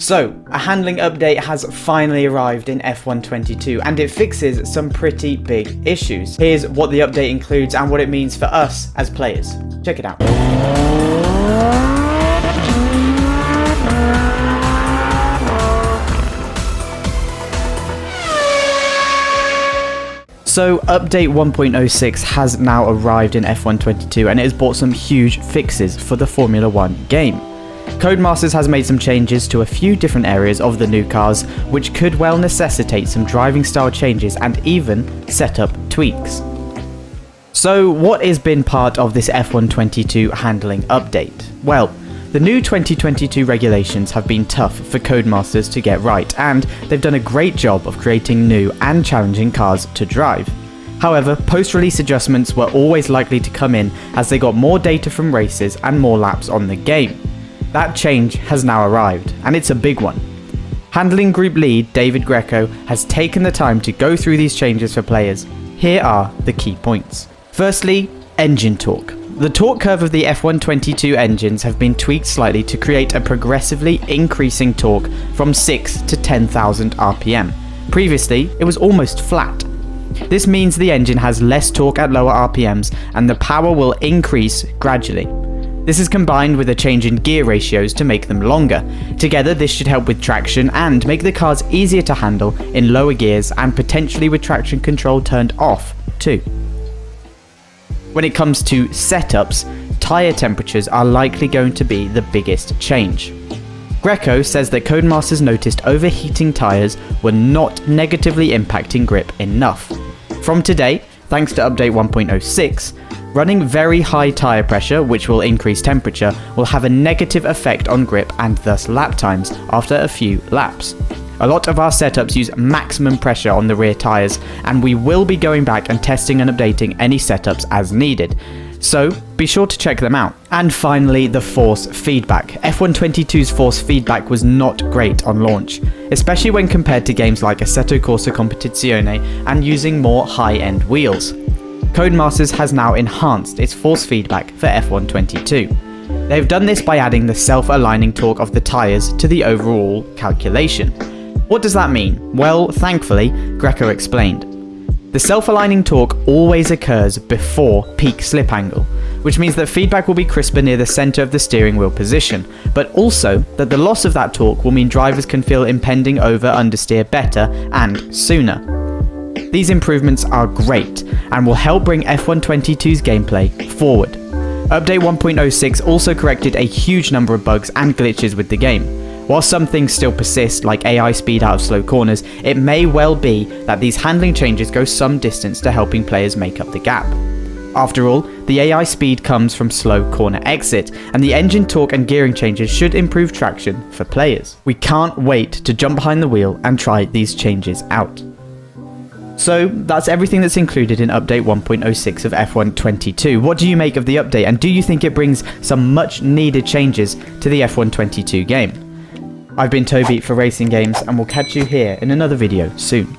So, a handling update has finally arrived in F1 22 and it fixes some pretty big issues. Here's what the update includes and what it means for us as players. Check it out. So, update 1.06 has now arrived in F1 22 and it has brought some huge fixes for the Formula 1 game. Codemasters has made some changes to a few different areas of the new cars, which could well necessitate some driving style changes and even setup tweaks. So, what has been part of this F1 22 handling update? Well, the new 2022 regulations have been tough for Codemasters to get right, and they've done a great job of creating new and challenging cars to drive. However, post-release adjustments were always likely to come in as they got more data from races and more laps on the game. That change has now arrived, and it's a big one. Handling Group Lead David Greco has taken the time to go through these changes for players. Here are the key points. Firstly, engine torque. The torque curve of the F1 22 engines have been tweaked slightly to create a progressively increasing torque from 6 to 10,000 RPM. Previously, it was almost flat. This means the engine has less torque at lower RPMs and the power will increase gradually. This is combined with a change in gear ratios to make them longer. Together, this should help with traction and make the cars easier to handle in lower gears and potentially with traction control turned off too. When it comes to setups, tyre temperatures are likely going to be the biggest change. Greco says that Codemasters noticed overheating tyres were not negatively impacting grip enough. From today, thanks to update 1.06, running very high tyre pressure, which will increase temperature, will have a negative effect on grip and thus lap times after a few laps. A lot of our setups use maximum pressure on the rear tyres, and we will be going back and testing and updating any setups as needed. So be sure to check them out. And finally, the force feedback. F1 22's force feedback was not great on launch, especially when compared to games like Assetto Corsa Competizione and using more high-end wheels. Codemasters has now enhanced its force feedback for F1 22. They've done this by adding the self-aligning torque of the tyres to the overall calculation. What does that mean? Well, thankfully, Greco explained. The self-aligning torque always occurs before peak slip angle, which means that feedback will be crisper near the centre of the steering wheel position, but also that the loss of that torque will mean drivers can feel impending over understeer better and sooner. These improvements are great and will help bring F1 22's gameplay forward. Update 1.06 also corrected a huge number of bugs and glitches with the game. While some things still persist, like AI speed out of slow corners, it may well be that these handling changes go some distance to helping players make up the gap. After all, the AI speed comes from slow corner exit, and the engine torque and gearing changes should improve traction for players. We can't wait to jump behind the wheel and try these changes out. So that's everything that's included in update 1.06 of F1 22. What do you make of the update, and do you think it brings some much needed changes to the F1 22 game? I've been Toby for Racing Games, and we'll catch you here in another video soon.